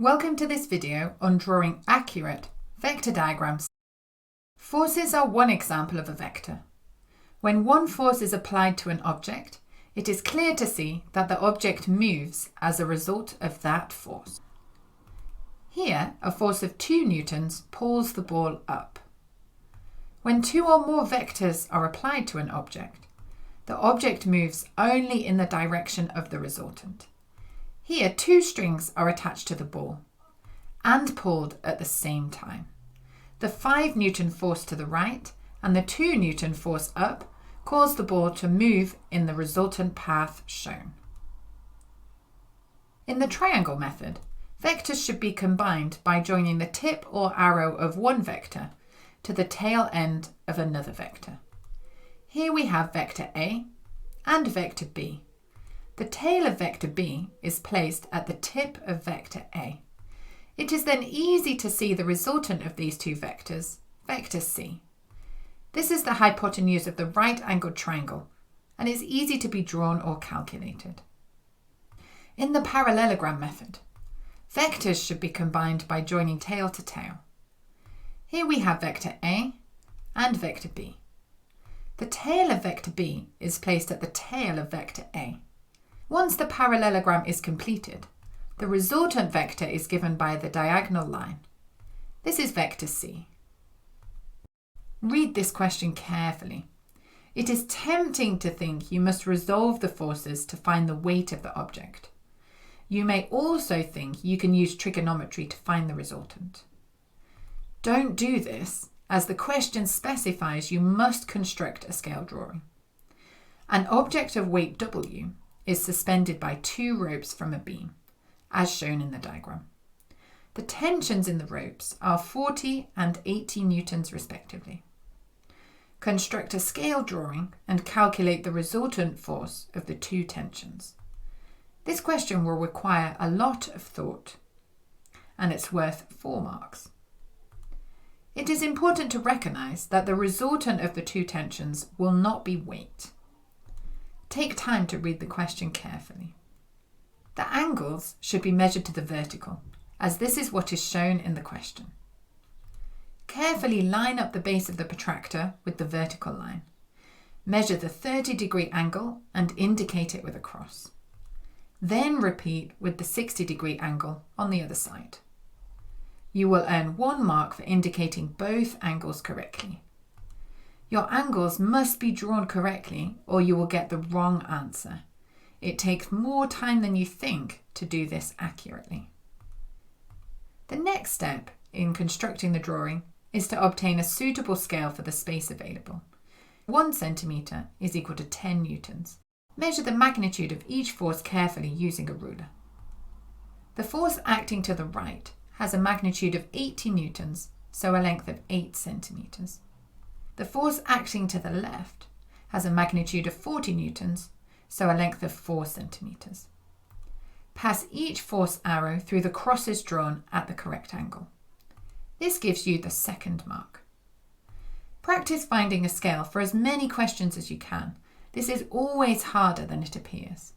Welcome to this video on drawing accurate vector diagrams. Forces are one example of a vector. When one force is applied to an object, it is clear to see that the object moves as a result of that force. Here, a force of 2 newtons pulls the ball up. When 2 or more vectors are applied to an object, the object moves only in the direction of the resultant. Here, 2 strings are attached to the ball and pulled at the same time. The 5 Newton force to the right and the 2 Newton force up cause the ball to move in the resultant path shown. In the triangle method, vectors should be combined by joining the tip or arrow of one vector to the tail end of another vector. Here we have vector A and vector B. The tail of vector B is placed at the tip of vector A. It is then easy to see the resultant of these 2 vectors, vector C. This is the hypotenuse of the right-angled triangle and is easy to be drawn or calculated. In the parallelogram method, vectors should be combined by joining tail to tail. Here we have vector A and vector B. The tail of vector B is placed at the tail of vector A. Once the parallelogram is completed, the resultant vector is given by the diagonal line. This is vector C. Read this question carefully. It is tempting to think you must resolve the forces to find the weight of the object. You may also think you can use trigonometry to find the resultant. Don't do this, as the question specifies you must construct a scale drawing. An object of weight W is suspended by 2 ropes from a beam, as shown in the diagram. The tensions in the ropes are 40 and 80 newtons respectively. Construct a scale drawing and calculate the resultant force of the 2 tensions. This question will require a lot of thought, and it's worth 4 marks. It is important to recognise that the resultant of the 2 tensions will not be weight. Take time to read the question carefully. The angles should be measured to the vertical, as this is what is shown in the question. Carefully line up the base of the protractor with the vertical line. Measure the 30-degree angle and indicate it with a cross. Then repeat with the 60-degree angle on the other side. You will earn 1 mark for indicating both angles correctly. Your angles must be drawn correctly or you will get the wrong answer. It takes more time than you think to do this accurately. The next step in constructing the drawing is to obtain a suitable scale for the space available. 1 centimetre is equal to 10 newtons. Measure the magnitude of each force carefully using a ruler. The force acting to the right has a magnitude of 80 newtons, so a length of 8 centimetres. The force acting to the left has a magnitude of 40 newtons, so a length of 4 centimetres. Pass each force arrow through the crosses drawn at the correct angle. This gives you the 2nd mark. Practice finding a scale for as many questions as you can. This is always harder than it appears.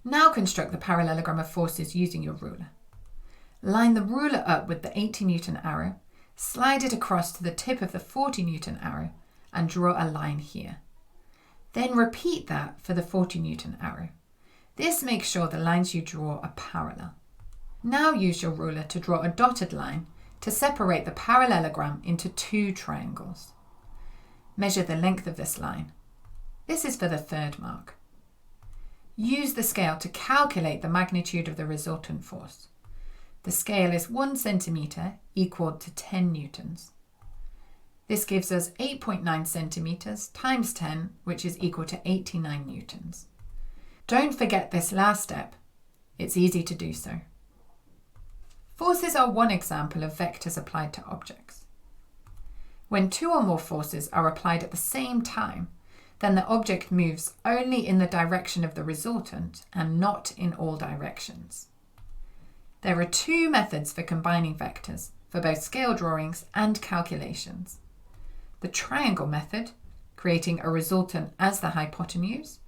Now construct the parallelogram of forces using your ruler. Line the ruler up with the 80 Newton arrow, slide it across to the tip of the 40 Newton arrow and draw a line here. Then repeat that for the 40 Newton arrow. This makes sure the lines you draw are parallel. Now use your ruler to draw a dotted line to separate the parallelogram into 2 triangles. Measure the length of this line. This is for the 3rd mark. Use the scale to calculate the magnitude of the resultant force. The scale is 1 centimetre equal to 10 newtons. This gives us 8.9 centimetres times 10, which is equal to 89 newtons. Don't forget this last step. It's easy to do so. Forces are one example of vectors applied to objects. When 2 or more forces are applied at the same time, then the object moves only in the direction of the resultant and not in all directions. There are 2 methods for combining vectors for both scale drawings and calculations. The triangle method, creating a resultant as the hypotenuse.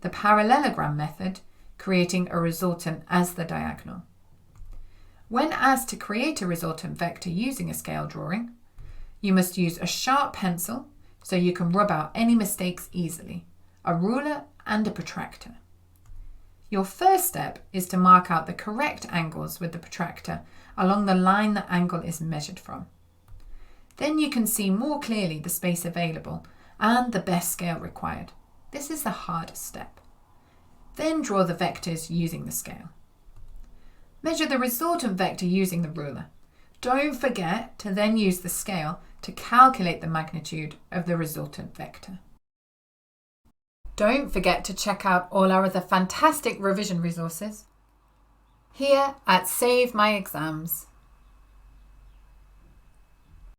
The parallelogram method, creating a resultant as the diagonal. When asked to create a resultant vector using a scale drawing, you must use a sharp pencil so you can rub out any mistakes easily, a ruler and a protractor. Your first step is to mark out the correct angles with the protractor along the line the angle is measured from. Then you can see more clearly the space available and the best scale required. This is the hardest step. Then draw the vectors using the scale. Measure the resultant vector using the ruler. Don't forget to then use the scale to calculate the magnitude of the resultant vector. Don't forget to check out all our other fantastic revision resources here at Save My Exams.